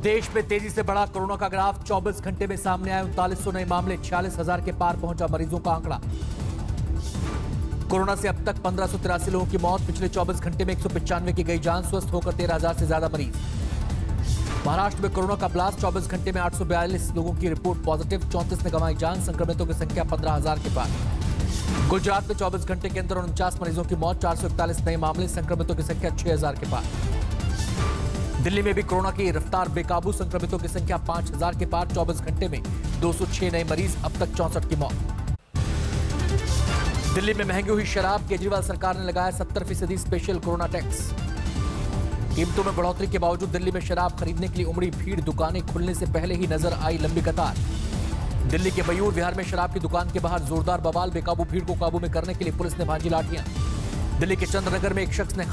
देश में तेजी से बढ़ा कोरोना का ग्राफ। 24 घंटे में सामने आए 3900 नए मामले। 46,000 के पार पहुंचा मरीजों का आंकड़ा। कोरोना से अब तक 1583 लोगों की मौत। पिछले 24 घंटे में 195 की गई जान। स्वस्थ होकर 13,000 से ज्यादा मरीज। महाराष्ट्र में कोरोना का ब्लास्ट। 24 घंटे में 842 लोगों की रिपोर्ट पॉजिटिव। 34 ने गंवाई जान। संक्रमितों की संख्या 15,000 के पार। गुजरात में 24 घंटे के अंदर 49 मरीजों की मौत। 441 नए मामले। संक्रमितों की संख्या 6,000 के पार। दिल्ली में भी कोरोना की रफ्तार बेकाबू। संक्रमितोों की संख्या 5,000 के पार। 24 घंटे में 206 नए मरीज। अब तक 64 की मौत। दिल्ली में महंगी हुई शराब। केजरीवाल सरकार ने लगाया 70% स्पेशल कोरोना टैक्स। कीमतों में बढ़ोतरी के बावजूद दिल्ली में शराब खरीदने के लिए उमड़ी भीड़। दुकानें खुलने से पहले ही नजर आई लंबी कतार। दिल्ली के मयूर विहार में शराब की दुकान के बाहर जोरदार बवाल। बेकाबू भीड़ को काबू में करने के लिए पुलिस ने भांजी लाठियां। दिल्ली के चंद्रनगर में एक शख्स ने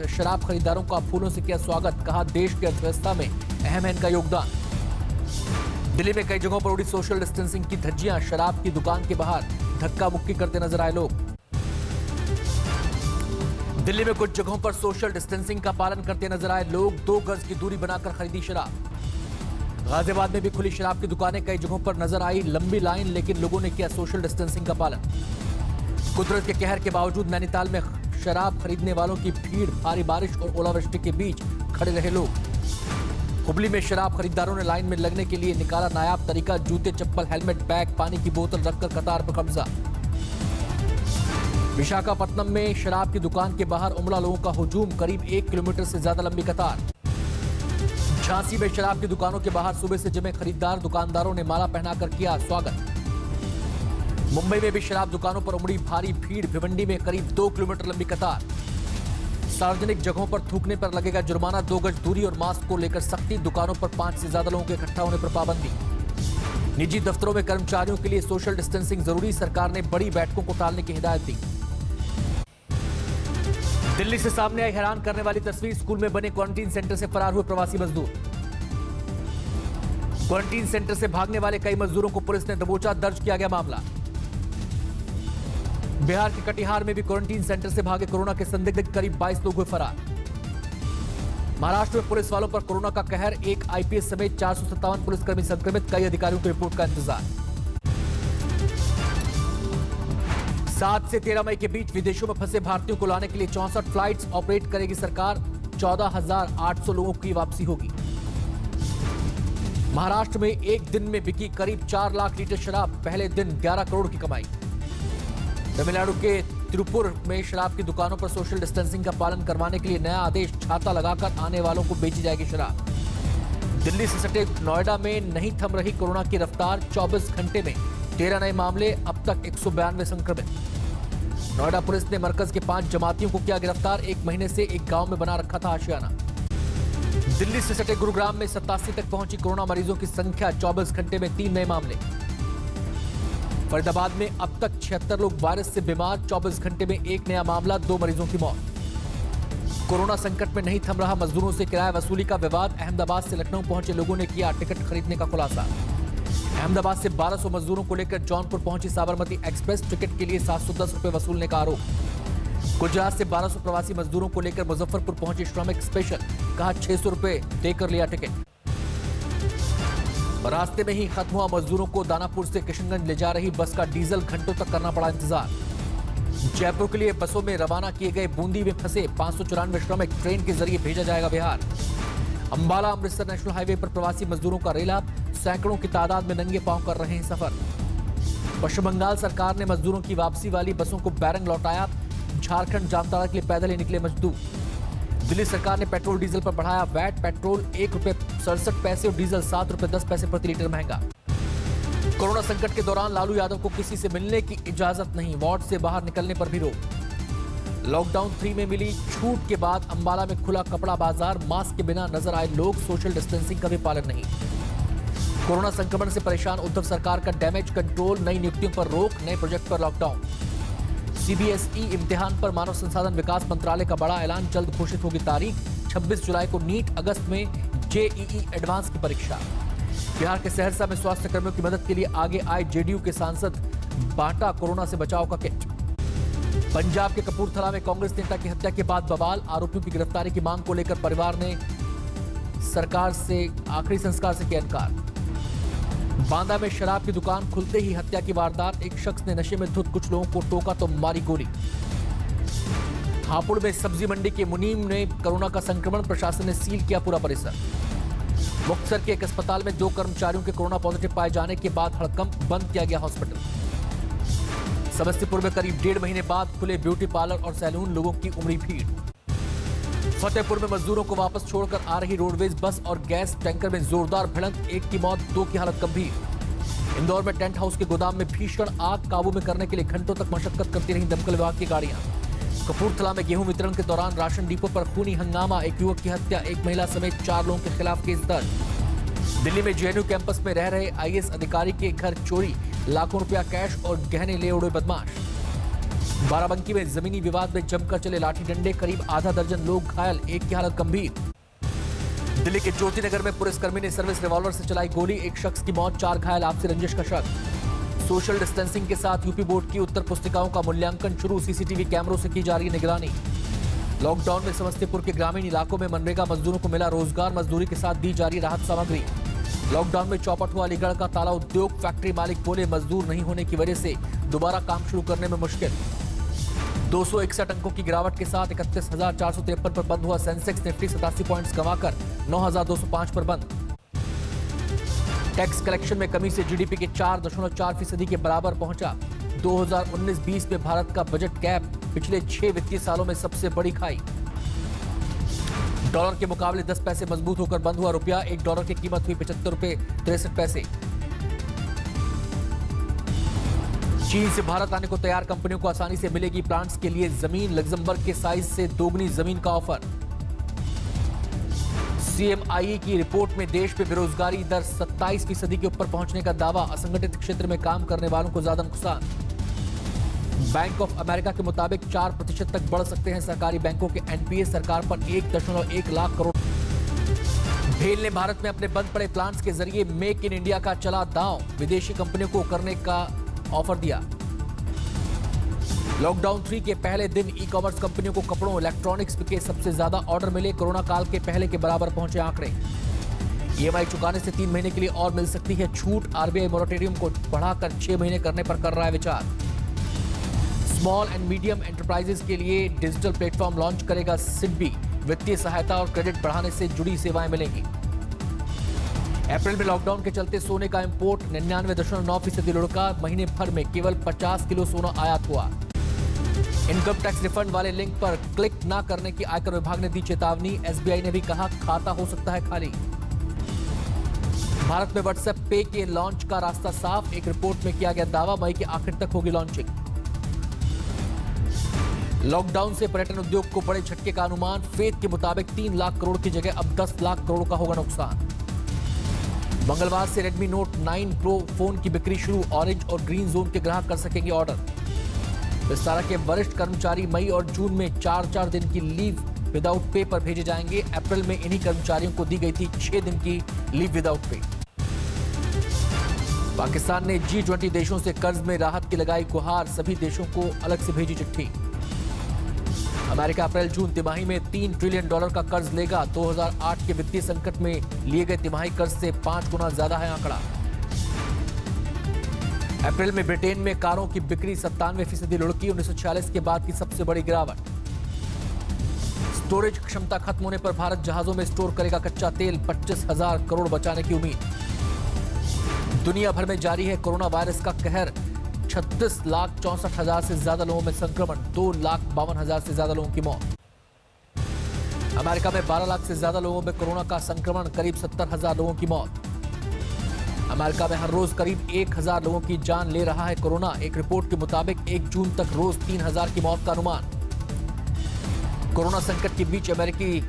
शराब खरीदारों का फूलों से किया स्वागत। कहा देश की अर्थव्यवस्था में अहम है इनका योगदान। दिल्ली में कई जगहों पर उड़ी सोशल डिस्टेंसिंग की धज्जियां। शराब की दुकान के बाहर धक्का मुक्की करते नजर आए लोग। दिल्ली में कुछ जगहों पर सोशल डिस्टेंसिंग का पालन करते नजर आए लोग। 2 गज की दूरी बनाकर खरीदी शराब। गाजियाबाद में भी खुली शराब की दुकानें। कई जगहों पर नजर आई लंबी लाइन, लेकिन लोगों ने किया सोशल डिस्टेंसिंग का पालन। कुदरत के कहर के बावजूद नैनीताल में शराब खरीदने वालों की भीड़। भारी बारिश और ओलावृष्टि के बीच खड़े रहे लोग। हुबली में शराब खरीदारों ने लाइन में लगने के लिए निकाला नायाब तरीका। जूते, चप्पल, हेलमेट, बैग, पानी की बोतल रखकर कतार पर कब्जा। विशाखापट्टनम में शराब की दुकान के बाहर उमड़ा लोगों का हुजूम। करीब 1 किलोमीटर से ज्यादा लंबी कतार। झांसी में शराब की दुकानों के बाहर सुबह से जमे खरीदार। दुकानदारों ने माला पहनाकर किया स्वागत। मुंबई में भी शराब दुकानों पर उमड़ी भारी भीड़। भिवंडी में करीब 2 किलोमीटर लंबी कतार। सार्वजनिक जगहों पर थूकने पर लगेगा जुर्माना। 2 गज दूरी और मास्क को लेकर सख्ती। दुकानों पर 5 से ज्यादा लोगों के इकट्ठा होने पर पाबंदी। निजी दफ्तरों में कर्मचारियों के लिए सोशल डिस्टेंसिंग जरूरी। सरकार ने बड़ी बैठकों को टालने की हिदायत दी। दिल्ली से सामने आई हैरान करने वाली तस्वीर। स्कूल में बने क्वारंटीन सेंटर से फरार हुए प्रवासी मजदूर। क्वारंटीन सेंटर से भागने वाले कई मजदूरों को पुलिस ने दबोचा। दर्ज किया गया मामला। बिहार के कटिहार में भी क्वारंटीन सेंटर से भागे कोरोना के संदिग्ध करीब 22 लोग हुए फरार। महाराष्ट्र में पुलिस वालों पर कोरोना का कहर। एक आईपीएस समेत 457 पुलिसकर्मी संक्रमित। कई अधिकारियों की रिपोर्ट का इंतजार। 7 से 13 मई के बीच विदेशों में फंसे भारतीयों को लाने के लिए 64 फ्लाइट्स ऑपरेट करेगी सरकार। 14,800 लोगों की वापसी होगी। महाराष्ट्र में एक दिन में बिकी करीब 4 लाख लीटर शराब। पहले दिन 11 करोड़ की कमाई। तमिलनाडु के तिरुपुर में शराब की दुकानों पर सोशल डिस्टेंसिंग का पालन करवाने के लिए नया आदेश। छाता लगाकर आने वालों को बेची जाएगी शराब। दिल्ली से सटे नोएडा में नहीं थम रही कोरोना की रफ्तार। 24 घंटे में 13 नए मामले। अब तक 192 संक्रमित। नोएडा पुलिस ने मरकज के 5 जमातियों को किया गिरफ्तार। 1 महीने से एक गांव में बना रखा था आशियाना। दिल्ली से सटे गुरुग्राम में 87 तक पहुंची कोरोना मरीजों की संख्या। 24 घंटे में 3 नए मामले। फरीदाबाद में अब तक 76 लोग वायरस से बीमार। 24 घंटे में 1 नया मामला। 2 मरीजों की मौत। कोरोना संकट में नहीं थम रहा मजदूरों से किराया वसूली का विवाद। अहमदाबाद से लखनऊ पहुंचे लोगों ने किया टिकट खरीदने का खुलासा। अहमदाबाद से 1200 मजदूरों को लेकर जौनपुर पहुंची साबरमती एक्सप्रेस। टिकट के लिए 710 रुपए वसूलने का आरोप। गुजरात से 1200 प्रवासी मजदूरों को लेकर मुजफ्फरपुर पहुंची श्रमिक स्पेशल। कहा 600 रुपए देकर लिया टिकट। रास्ते में ही खत्म हुआ मजदूरों को दानापुर से किशनगंज ले जा रही बस का डीजल घंटों तक करना पड़ा इंतजार। जयपुर के लिए बसों में रवाना किए गए बूंदी में फंसे 594 श्रमिक ट्रेन के जरिए भेजा जाएगा बिहार। अंबाला अमृतसर नेशनल हाईवे पर प्रवासी मजदूरों का रेला। सैकड़ों की तादाद में नंगे पांव कर रहे हैं सफर। पश्चिम बंगाल सरकार ने मजदूरों की वापसी वाली बसों को बैरंग लौटाया। झारखंड जामताड़ा के लिए पैदल ही निकले मजदूर। दिल्ली सरकार ने पेट्रोल डीजल पर बढ़ाया वैट। पेट्रोल ₹1.67 और डीजल ₹7.10 प्रति लीटर महंगा। कोरोना संकट के दौरान लालू यादव को किसी से मिलने की इजाजत नहीं। वार्ड से बाहर निकलने पर भी रोक। लॉकडाउन 3 में मिली छूट के बाद अंबाला में खुला कपड़ा बाजार। मास्क के बिना नजर आए लोग। सोशल डिस्टेंसिंग का भी पालन नहीं। कोरोना संक्रमण से परेशान उद्धव सरकार का डैमेज कंट्रोल। नई नियुक्तियों पर रोक। नए प्रोजेक्ट पर लॉकडाउन। सीबीएसई इम्तिहान पर मानव संसाधन विकास मंत्रालय का बड़ा ऐलान। जल्द घोषित होगी तारीख। 26 जुलाई को नीट, अगस्त में जेईई एडवांस की परीक्षा। बिहार के सहरसा में स्वास्थ्य कर्मियों की मदद के लिए आगे आए जेडीयू के सांसद। बांटा कोरोना से बचाव का किट। पंजाब के कपूरथला में कांग्रेस नेता की हत्या के बाद बवाल। आरोपियों की गिरफ्तारी की मांग को लेकर परिवार ने सरकार से आखिरी संस्कार से किया इनकार। बांदा में शराब की दुकान खुलते ही हत्या की वारदात, एक शख्स ने नशे में धुत कुछ लोगों को टोका तो मारी गोली। हापुड़ में सब्जी मंडी के मुनीम ने कोरोना का संक्रमण, प्रशासन ने सील किया पूरा परिसर। मुक्तसर के एक अस्पताल में 2 कर्मचारियों के कोरोना पॉजिटिव पाए जाने के बाद हड़कंप, बंद किया गया हॉस्पिटल। समस्तीपुर में करीब 1.5 महीने बाद खुले ब्यूटी पार्लर और सैलून, लोगों की उमड़ी भीड़। फतेहपुर में मजदूरों को वापस छोड़कर आ रही रोडवेज बस और गैस टैंकर में जोरदार भिड़ंत, 1 की मौत, 2 की हालत गंभीर। इंदौर में टेंट हाउस के गोदाम में भीषण आग, काबू में करने के लिए घंटों तक मशक्कत करती रही दमकल विभाग की गाड़ियां। कपूरथला में गेहूं वितरण के दौरान राशन डिपो पर खूनी हंगामा, 1 युवक की हत्या, 1 महिला समेत 4 लोगों के खिलाफ केस दर्ज। दिल्ली में जेएनयू कैंपस में रह रहे आईएएस अधिकारी के घर चोरी, लाखों रुपया कैश और गहने ले उड़े बदमाश। बाराबंकी में जमीनी विवाद में जमकर चले लाठी डंडे, करीब आधा दर्जन लोग घायल, 1 की हालत गंभीर। दिल्ली के ज्योतिनगर में पुलिसकर्मी ने सर्विस रिवॉल्वर से चलाई गोली, 1 शख्स की मौत, 4 घायल, आपसी रंजिश का शक। सोशल डिस्टेंसिंग के साथ यूपी बोर्ड की उत्तर पुस्तिकाओं का मूल्यांकन शुरू, सीसीटीवी कैमरों से की जा रही निगरानी। लॉकडाउन में समस्तीपुर के ग्रामीण इलाकों में मनरेगा मजदूरों को मिला रोजगार, मजदूरी के साथ दी जा रही राहत सामग्री। लॉकडाउन में चौपट हुआ अलीगढ़ का ताला उद्योग, फैक्ट्री मालिक बोले मजदूर नहीं होने की वजह से दोबारा काम शुरू करने में मुश्किल। 261 अंकों की गिरावट के साथ 31,453 पर बंद हुआ सेंसेक्स, निफ्टी 87 पॉइंट्स गंवाकर 9,205 पर बंद। टैक्स कलेक्शन में कमी से जीडीपी के 4.4% के बराबर पहुंचा। 2019-20 में भारत का बजट गैप पिछले 6 वित्तीय सालों में सबसे बड़ी खाई। डॉलर के मुकाबले 10 पैसे मजबूत होकर बंद हुआ रुपया, $1 की कीमत हुई ₹75.63। चीन से भारत आने को तैयार कंपनियों को आसानी से मिलेगी प्लांट्स के लिए जमीन, लग्जमबर्ग के साइज से दोगुनी जमीन का ऑफर। सीएमआईई की रिपोर्ट में देश में बेरोजगारी दर 27% के ऊपर पहुंचने का दावा, असंगठित क्षेत्र में काम करने वालों को ज्यादा नुकसान। बैंक ऑफ अमेरिका के मुताबिक 4% तक बढ़ सकते हैं सरकारी बैंकों के एनपीए, सरकार पर 1.1 लाख करोड़। भेल ने भारत में अपने बंद पड़े प्लांट्स के जरिए मेक इन इंडिया का चला दांव, विदेशी कंपनियों को करने का ऑफर दिया। लॉकडाउन 3 के पहले दिन ई कॉमर्स कंपनियों को कपड़ों, इलेक्ट्रॉनिक्स के सबसे ज्यादा ऑर्डर मिले, कोरोना काल के पहले के बराबर पहुंचे आंकड़े। ईएमआई चुकाने से 3 महीने के लिए और मिल सकती है छूट, आरबीआई मोरेटोरियम को बढ़ाकर 6 महीने करने पर कर रहा है विचार। स्मॉल एंड मीडियम एंटरप्राइजेस के लिए डिजिटल प्लेटफॉर्म लॉन्च करेगा सिडबी, वित्तीय सहायता और क्रेडिट बढ़ाने से जुड़ी सेवाएं मिलेंगी। अप्रैल में लॉकडाउन के चलते सोने का इंपोर्ट 99.9% लुढ़का, महीने भर में केवल 50 किलो सोना आयात हुआ। इनकम टैक्स रिफंड वाले लिंक पर क्लिक न करने की आयकर विभाग ने दी चेतावनी, एसबीआई ने भी कहा खाता हो सकता है खाली। भारत में व्हाट्सएप पे के लॉन्च का रास्ता साफ, एक रिपोर्ट में किया गया दावा, मई के आखिर तक होगी लॉन्चिंग। लॉकडाउन से पर्यटन उद्योग को बड़े झटके का अनुमान, फेद के मुताबिक 3 लाख करोड़ की जगह अब 10 लाख करोड़ का होगा नुकसान। मंगलवार से रेडमी नोट 9 प्रो फोन की बिक्री शुरू, ऑरेंज और ग्रीन जोन के ग्राहक कर सकेंगे ऑर्डर। विस्तारा के वरिष्ठ कर्मचारी मई और जून में 4-4 दिन की लीव विदाउट पे पर भेजे जाएंगे। अप्रैल में इन्हीं कर्मचारियों को दी गई थी 6 दिन की लीव विदाउट पे। पाकिस्तान ने G20 देशों से कर्ज में राहत की लगाई गुहार, सभी देशों को अलग से भेजी चिट्ठी। अमेरिका अप्रैल-जून तिमाही में $3 ट्रिलियन का कर्ज लेगा, 2008 के वित्तीय संकट में लिए गए तिमाही कर्ज से 5 गुना ज्यादा है आंकड़ा। अप्रैल में ब्रिटेन में कारों की बिक्री 97% लुढ़की, 1946 के बाद की सबसे बड़ी गिरावट। स्टोरेज क्षमता खत्म होने पर भारत जहाजों में स्टोर करेगा कच्चा तेल, 25,000 करोड़ बचाने की उम्मीद। दुनिया भर में जारी है कोरोना वायरस का कहर, 36,64,000 से ज्यादा लोगों में संक्रमण, 2,52,000 से ज्यादा लोगों की मौत। अमेरिका में 12 लाख से ज्यादा लोगों में कोरोना का संक्रमण, करीब 70,000 लोगों की मौत। अमेरिका में हर रोज करीब 1,000 लोगों की जान ले रहा है कोरोना, एक रिपोर्ट के मुताबिक 1 जून तक रोज 3,000 की मौत का अनुमान। कोरोना संकट के बीच अमेरिकी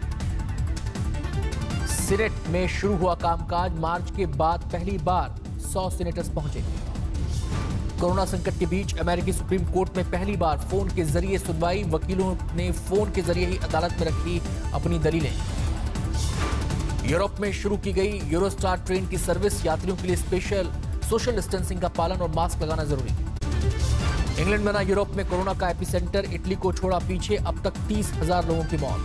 सीनेट में शुरू हुआ कामकाज, मार्च के बाद पहली बार 100 सीनेटर्स पहुंचे। कोरोना संकट के बीच अमेरिकी सुप्रीम कोर्ट में पहली बार फोन के जरिए सुनवाई, वकीलों ने फोन के जरिए ही अदालत में रखी अपनी दलीलें। यूरोप में शुरू की गई यूरोस्टार ट्रेन की सर्विस, यात्रियों के लिए स्पेशल सोशल डिस्टेंसिंग का पालन और मास्क लगाना जरूरी। इंग्लैंड बना यूरोप में कोरोना का एपिसेंटर, इटली को छोड़ा पीछे, अब तक 30,000 लोगों की मौत।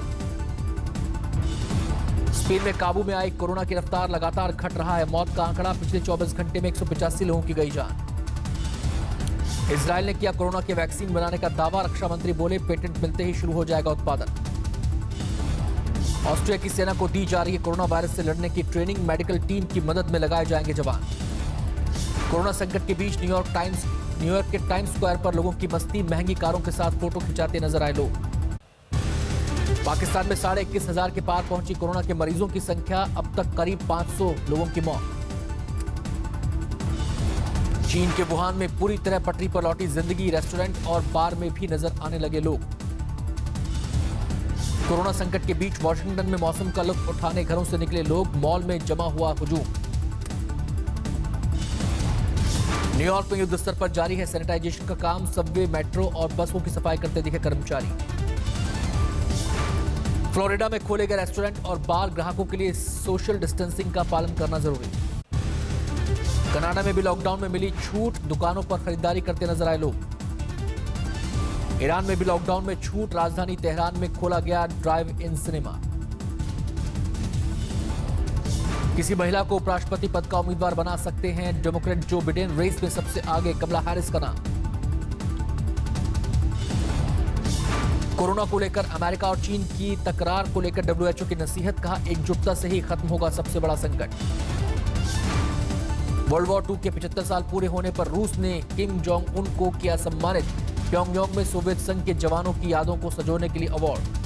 स्पेन में काबू में आई कोरोना की रफ्तार लगातार घट रहा है। मौत का आंकड़ा, पिछले 24 घंटे में 185 लोगों की गई जान। इजराइल ने किया कोरोना के वैक्सीन बनाने का दावा, रक्षा मंत्री बोले पेटेंट मिलते ही शुरू हो जाएगा उत्पादन। ऑस्ट्रिया की सेना को दी जा रही है कोरोना वायरस से लड़ने की ट्रेनिंग, मेडिकल टीम की मदद में लगाए जाएंगे जवान। कोरोना संकट के बीच न्यूयॉर्क के टाइम्स स्क्वायर पर लोगों की मस्ती, महंगी कारों के साथ फोटो खिंचाते नजर आए लोग। पाकिस्तान में 21,500 के पार पहुंची कोरोना के मरीजों की संख्या, अब तक करीब 500 लोगों की मौत। चीन के वुहान में पूरी तरह पटरी पर लौटी जिंदगी, रेस्टोरेंट और बार में भी नजर आने लगे लोग। कोरोना संकट के बीच वॉशिंगटन में मौसम का लुत्फ उठाने घरों से निकले लोग, मॉल में जमा हुआ हुजूम। न्यूयॉर्क में युद्ध स्तर पर जारी है सैनिटाइजेशन का काम, सबवे, मेट्रो और बसों की सफाई करते दिखे कर्मचारी। फ्लोरिडा में खोले गए रेस्टोरेंट और बार, ग्राहकों के लिए सोशल डिस्टेंसिंग का पालन करना जरूरी। कनाडा में भी लॉकडाउन में मिली छूट, दुकानों पर खरीदारी करते नजर आए लोग। ईरान में भी लॉकडाउन में छूट, राजधानी तेहरान में खोला गया ड्राइव इन सिनेमा। किसी महिला को उपराष्ट्रपति पद का उम्मीदवार बना सकते हैं डेमोक्रेट जो बिडेन, रेस में सबसे आगे कमला हैरिस का नाम। कोरोना को लेकर अमेरिका और चीन की तकरार को लेकर WHO की नसीहत, कहा एकजुटता से ही खत्म होगा सबसे बड़ा संकट। वर्ल्ड वॉर 2 के 75 साल पूरे होने पर रूस ने किम जोंग उन को किया सम्मानित, प्योंगयांग में सोवियत संघ के जवानों की यादों को सजोने के लिए अवार्ड।